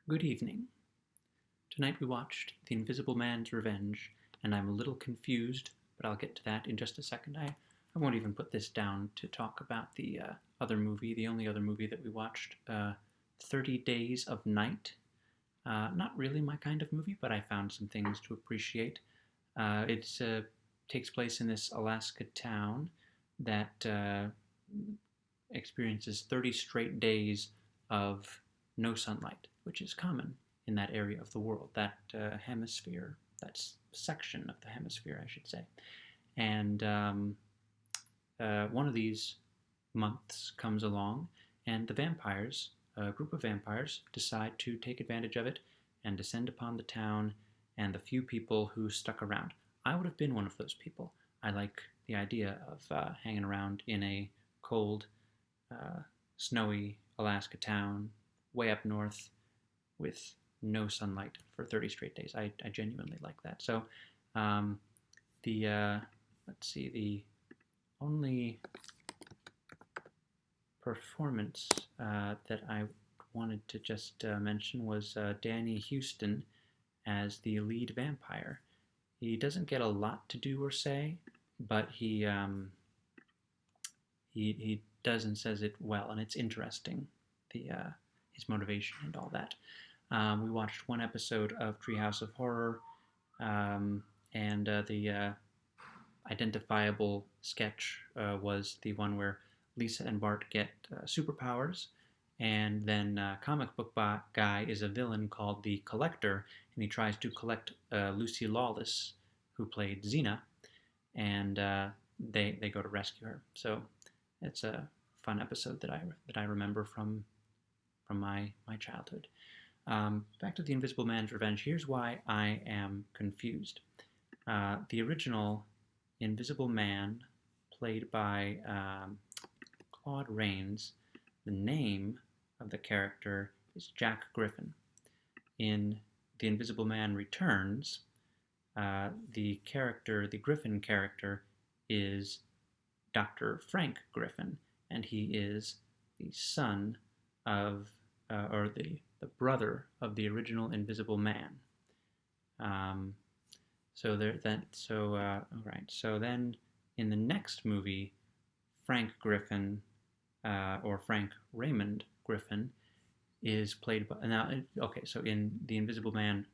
Good evening. Tonight we watched The Invisible Man's Revenge, and I'm a little confused, but I'll get to that in just a second. I won't even put this down to talk about the other movie, the only other movie that we watched, 30 Days of Night. Not really my kind of movie, but I found some things to appreciate. It takes place in this Alaska town that experiences 30 straight days of no sunlight, which is common in that area of the world, that hemisphere, that section of the hemisphere, I should say. And one of these months comes along, and the vampires, a group of vampires, decide to take advantage of it and descend upon the town and the few people who stuck around. I would have been one of those people. I like the idea of hanging around in a cold, snowy Alaska town way up north with no sunlight for 30 straight days. I genuinely like that. So let's see, the only performance that I wanted to just mention was Danny Houston as the lead vampire. He doesn't get a lot to do or say, but he does and says it well, and it's interesting, his motivation and all that. We watched one episode of Treehouse of Horror, and the identifiable sketch was the one where Lisa and Bart get superpowers, and then comic book guy is a villain called the Collector, and he tries to collect Lucy Lawless, who played Xena, and they go to rescue her. So it's a fun episode that I remember from my childhood. Back to The Invisible Man's Revenge. Here's why I am confused. The original Invisible Man, played by Claude Rains, the name of the character is Jack Griffin. In The Invisible Man Returns, the Griffin character, is Dr. Frank Griffin, and he is the son of, or the brother of the original Invisible Man. So then in the next movie, Frank Griffin, or Frank Raymond Griffin, is played by, so in The Invisible Man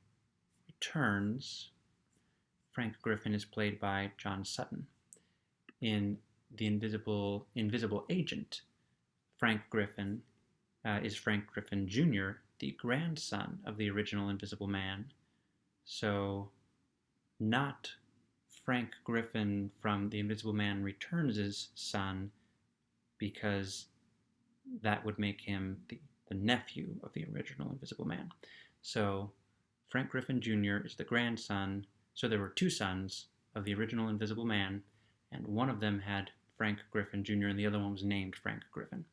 Returns, Frank Griffin is played by John Sutton. In The Invisible Agent, Frank Griffin is Frank Griffin Jr., the grandson of the original Invisible Man. So not Frank Griffin from The Invisible Man Returns' son, because that would make him the nephew of the original Invisible Man. So Frank Griffin Jr. is the grandson. So there were two sons of the original Invisible Man, and one of them had Frank Griffin Jr., and the other one was named Frank Griffin.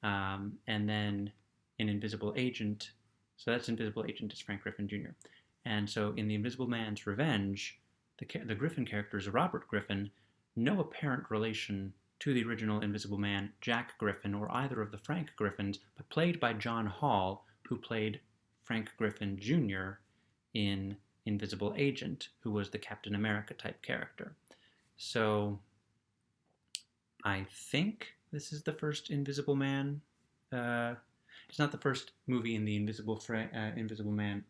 And then in Invisible Agent, so that's Invisible Agent is Frank Griffin Jr. And so in The Invisible Man's Revenge, the Griffin character is Robert Griffin, no apparent relation to the original Invisible Man, Jack Griffin, or either of the Frank Griffins, but played by John Hall, who played Frank Griffin Jr. in Invisible Agent, who was the Captain America type character. So I think this is the first Invisible Man. It's not the first movie in the Invisible Man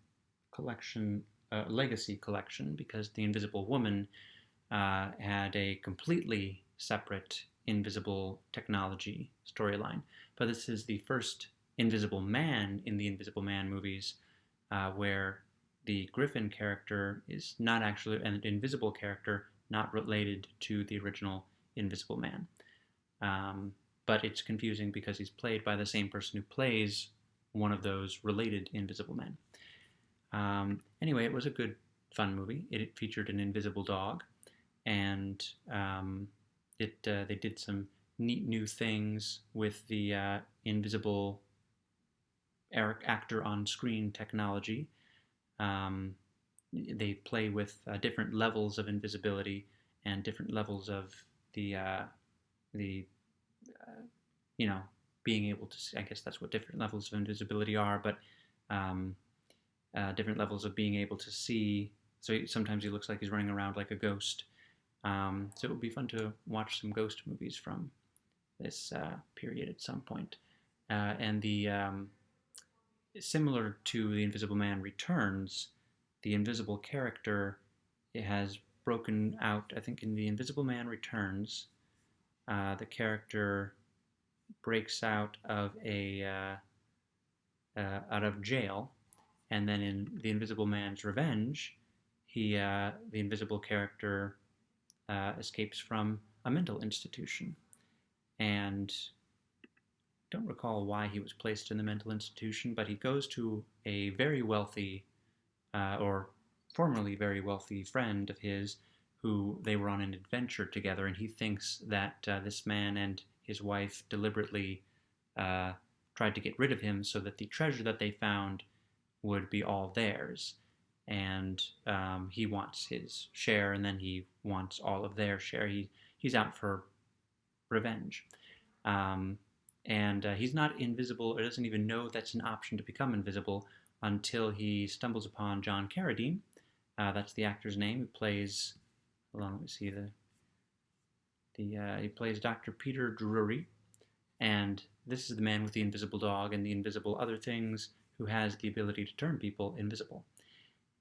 collection, legacy collection, because The Invisible Woman had a completely separate invisible technology storyline. But this is the first Invisible Man in the Invisible Man movies, where the Griffin character is not actually an invisible character, not related to the original Invisible Man. But it's confusing because he's played by the same person who plays one of those related Invisible Men. Anyway, it was a good, fun movie. It featured an invisible dog, and they did some neat new things with the invisible actor on screen technology. They play with different levels of invisibility and different levels of the being able to see. I guess that's what different levels of invisibility are, but um, different levels of being able to see. So sometimes he looks like he's running around like a ghost. So it would be fun to watch some ghost movies from this period at some point. And the similar to The Invisible Man Returns, the invisible character has broken out. I think in The Invisible Man Returns, the character breaks out of out of jail, and then in The Invisible Man's Revenge, the invisible character escapes from a mental institution, and don't recall why he was placed in the mental institution, but he goes to a very wealthy, or formerly very wealthy friend of his, who they were on an adventure together, and he thinks that this man and his wife deliberately tried to get rid of him so that the treasure that they found would be all theirs. And he wants his share, and then he wants all of their share. He's out for revenge. And he's not invisible, or doesn't even know that's an option to become invisible until he stumbles upon John Carradine. That's the actor's name. Who plays, hold on, let me see he plays Dr. Peter Drury, and this is the man with the invisible dog and the invisible other things who has the ability to turn people invisible.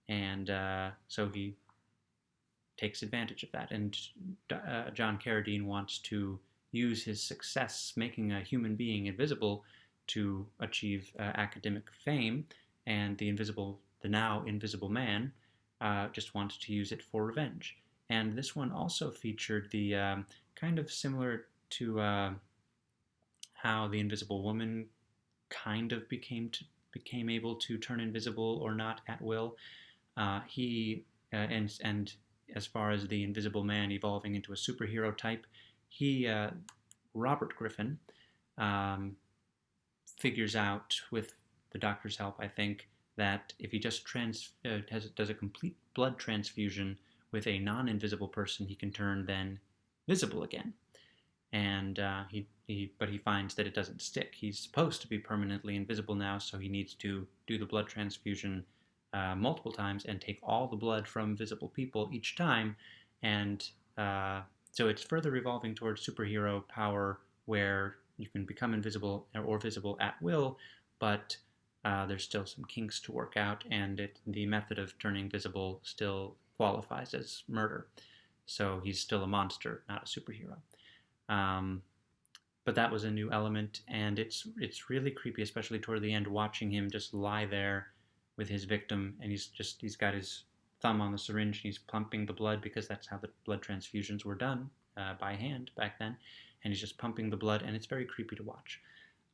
And so he takes advantage of that. And John Carradine wants to use his success making a human being invisible to achieve academic fame, and the now invisible man just wants to use it for revenge. And this one also featured the kind of similar to how the Invisible Woman kind of became able to turn invisible or not at will. And as far as the Invisible Man evolving into a superhero type, Robert Griffin, figures out with the doctor's help, I think, that if he just does a complete blood transfusion with a non-invisible person, he can turn then visible again. And but he finds that it doesn't stick. He's supposed to be permanently invisible now, so he needs to do the blood transfusion multiple times and take all the blood from visible people each time. And so it's further evolving towards superhero power, where you can become invisible or visible at will, but there's still some kinks to work out, and the method of turning visible still qualifies as murder. So he's still a monster, not a superhero. But that was a new element, and it's really creepy, especially toward the end, watching him just lie there with his victim, and he's got his thumb on the syringe, and he's pumping the blood, because that's how the blood transfusions were done, by hand back then, and he's just pumping the blood, and it's very creepy to watch.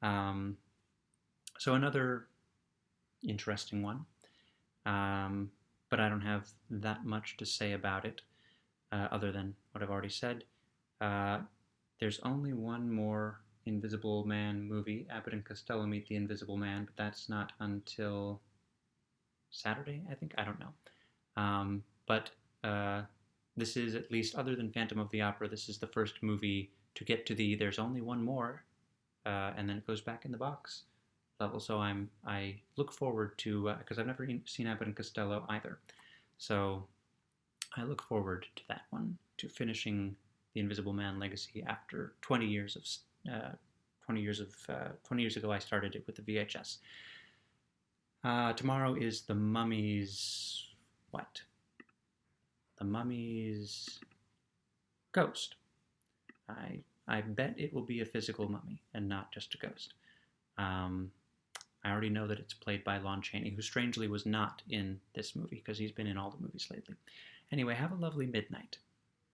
So another interesting one, but I don't have that much to say about it, other than what I've already said. There's only one more Invisible Man movie, Abbott and Costello Meet the Invisible Man, but that's not until Saturday, I think. I don't know. But this is, at least other than Phantom of the Opera, this is the first movie to get to the there's only one more, and then it goes back in the box level. So I look forward to, because I've never seen Abbott and Costello either. So I look forward to that one, to finishing the Invisible Man legacy after 20 years of 20 years ago I started it with the VHS. Tomorrow is The Mummy's what? The Mummy's Ghost. I bet it will be a physical mummy and not just a ghost. I already know that it's played by Lon Chaney, who strangely was not in this movie, because he's been in all the movies lately. Anyway, have a lovely midnight.